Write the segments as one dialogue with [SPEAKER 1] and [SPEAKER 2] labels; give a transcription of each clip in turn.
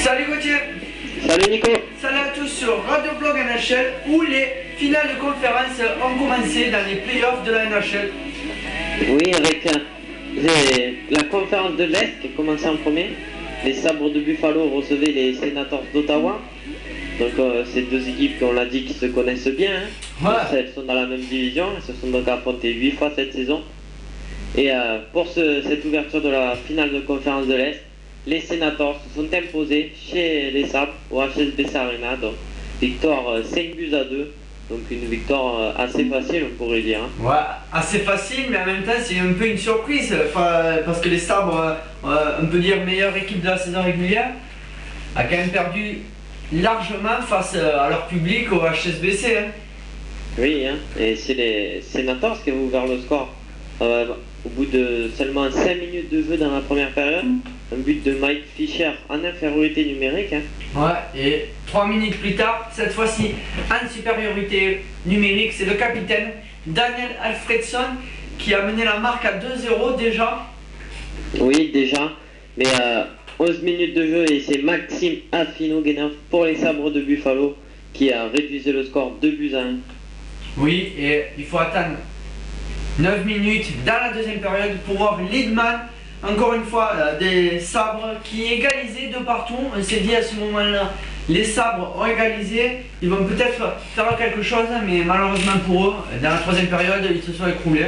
[SPEAKER 1] Salut Gauthier.
[SPEAKER 2] Salut Nico.
[SPEAKER 1] Salut à tous sur Radio Blog NHL où les finales de conférence ont commencé dans les playoffs de la NHL.
[SPEAKER 2] Oui, avec la conférence de l'Est qui a commencé en premier. Les Sabres de Buffalo recevaient les Senators d'Ottawa. Donc ces deux équipes, on l'a dit, qui se connaissent bien. Hein.
[SPEAKER 1] Ouais.
[SPEAKER 2] Elles sont dans la même division. Elles se sont donc affrontées 8 fois cette saison. Et pour cette ouverture de la finale de conférence de l'Est, les Senators se sont imposés chez les Sabres au HSBC Arena. Donc victoire 5 buts à 2. Donc une victoire assez facile, on pourrait dire. Hein.
[SPEAKER 1] Ouais, assez facile, mais en même temps c'est un peu une surprise. Parce que les Sabres, on peut dire meilleure équipe de la saison régulière, a quand même perdu largement face à leur public au HSBC. Hein.
[SPEAKER 2] Oui, hein. Et c'est les Senators qui ont ouvert le score. Au bout de seulement 5 minutes de jeu dans la première période, un but de Mike Fisher en infériorité numérique. Hein.
[SPEAKER 1] Ouais, et 3 minutes plus tard, cette fois-ci en supériorité numérique, c'est le capitaine Daniel Alfredsson qui a mené la marque à 2-0 déjà.
[SPEAKER 2] Oui, déjà, mais 11 minutes de jeu et c'est Maxime Afinogenov pour les Sabres de Buffalo qui a réduit le score 2 buts à 1.
[SPEAKER 1] Oui, et il faut attendre 9 minutes dans la deuxième période pour voir Lidman, encore une fois, des Sabres qui égalisaient de partout. On s'est dit à ce moment-là, les Sabres ont égalisé, ils vont peut-être faire quelque chose, mais malheureusement pour eux, dans la troisième période, ils se sont écroulés.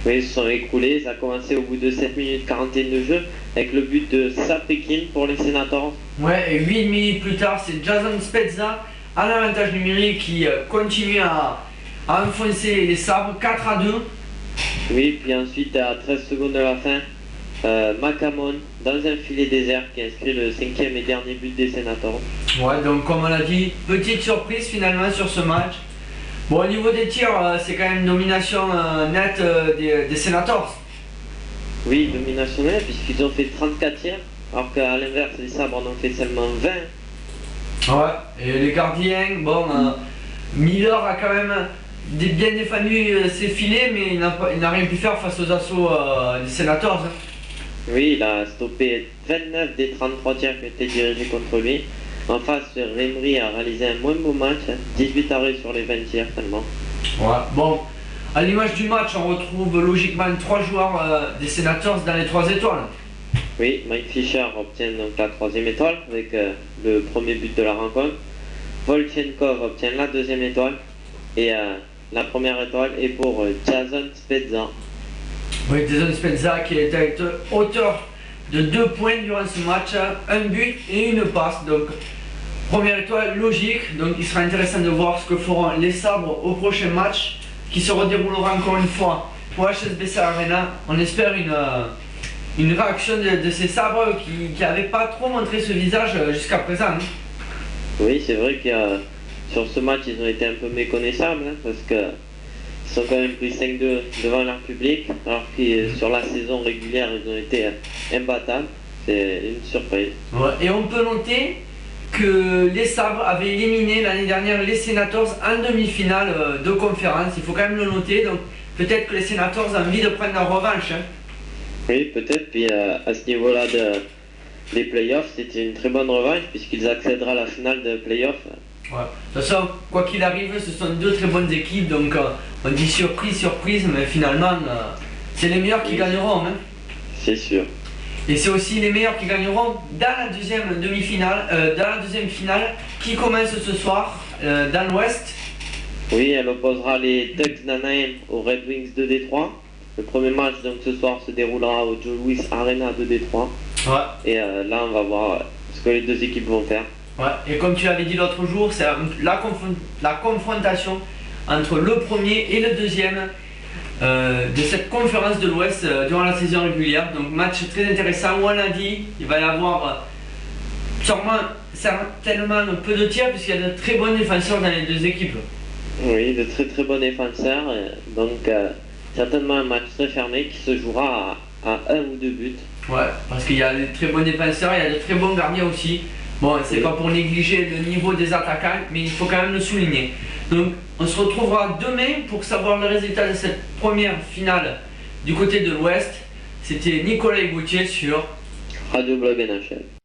[SPEAKER 2] Oui, ils se sont écroulés, ça a commencé au bout de 7 minutes 41 de jeu avec le but de Sapekin pour les Senators.
[SPEAKER 1] Ouais, et 8 minutes plus tard, c'est Jason Spezza en avantage numérique qui continue à enfoncer les Sabres 4-2.
[SPEAKER 2] Oui, puis ensuite à 13 secondes de la fin, Macamon dans un filet désert qui inscrit le 5e et dernier but des Senators.
[SPEAKER 1] Ouais, donc comme on l'a dit, petite surprise finalement sur ce match. Bon, au niveau des tirs, c'est quand même une domination nette des Senators.
[SPEAKER 2] Oui, domination nette puisqu'ils ont fait 34 tirs, alors qu'à l'inverse, les Sabres en ont fait seulement 20.
[SPEAKER 1] Ouais, et les gardiens, bon, Miller a quand même bien défendu ses filets, mais il n'a rien pu faire face aux assauts des Senators. Hein.
[SPEAKER 2] Oui, il a stoppé 29 des 33 tirs qui étaient dirigés contre lui. En face, Remry a réalisé un moins beau match, 18 arrêts sur les 20 tirs tellement.
[SPEAKER 1] Ouais, bon, à l'image du match, on retrouve logiquement 3 joueurs des Senators dans les 3 étoiles.
[SPEAKER 2] Oui, Mike Fisher obtient donc la 3e étoile avec le premier but de la rencontre. Volchenkov obtient la 2e étoile et la première étoile est pour Jason Spezza.
[SPEAKER 1] Oui, Jason Spezza qui était auteur de 2 points durant ce match, un but et une passe. Donc, première étoile logique. Donc, il sera intéressant de voir ce que feront les Sabres au prochain match qui se redéroulera encore une fois au HSBC Arena. On espère une réaction de ces Sabres qui n'avaient pas trop montré ce visage jusqu'à présent. Hein.
[SPEAKER 2] Oui, c'est vrai que sur ce match, ils ont été un peu méconnaissables hein, parce qu'ils sont quand même pris 5-2 devant leur public, alors que sur la saison régulière, ils ont été imbattables. C'est une surprise.
[SPEAKER 1] Ouais, et on peut noter que les Sabres avaient éliminé l'année dernière les Senators en demi-finale de conférence. Il faut quand même le noter. Donc peut-être que les Senators ont envie de prendre leur revanche. Hein.
[SPEAKER 2] Oui, peut-être. Puis à ce niveau-là des playoffs, c'était une très bonne revanche puisqu'ils accéderont à la finale de playoffs.
[SPEAKER 1] Ouais. De toute façon, quoi qu'il arrive, ce sont 2 très bonnes équipes. Donc on dit surprise, surprise, mais finalement, c'est les meilleurs qui gagneront. Hein.
[SPEAKER 2] C'est sûr.
[SPEAKER 1] Et c'est aussi les meilleurs qui gagneront dans la deuxième demi-finale, dans la deuxième finale qui commence ce soir dans l'Ouest.
[SPEAKER 2] Oui, elle opposera les Ducks d'Anaheim aux Red Wings de Détroit. Le premier match donc ce soir se déroulera au Joe Louis Arena de Détroit. Ouais. Et là on va voir ce que les deux équipes vont faire.
[SPEAKER 1] Ouais. Et comme tu l'avais dit l'autre jour, c'est la confrontation entre le premier et le deuxième de cette conférence de l'Ouest durant la saison régulière. Donc match très intéressant où on a dit il va y avoir certainement peu de tirs puisqu'il y a de très bons défenseurs dans les deux équipes.
[SPEAKER 2] Oui, de très bons défenseurs. Donc certainement un match très fermé qui se jouera à 1 ou 2 buts. Ouais,
[SPEAKER 1] parce qu'il y a de très bons défenseurs, il y a de très bons gardiens aussi. Bon, c'est pas pour négliger le niveau des attaquants, mais il faut quand même le souligner. Donc, on se retrouvera demain pour savoir le résultat de cette première finale du côté de l'Ouest. C'était Nicolas Gauthier sur
[SPEAKER 2] Radio Blog NHL.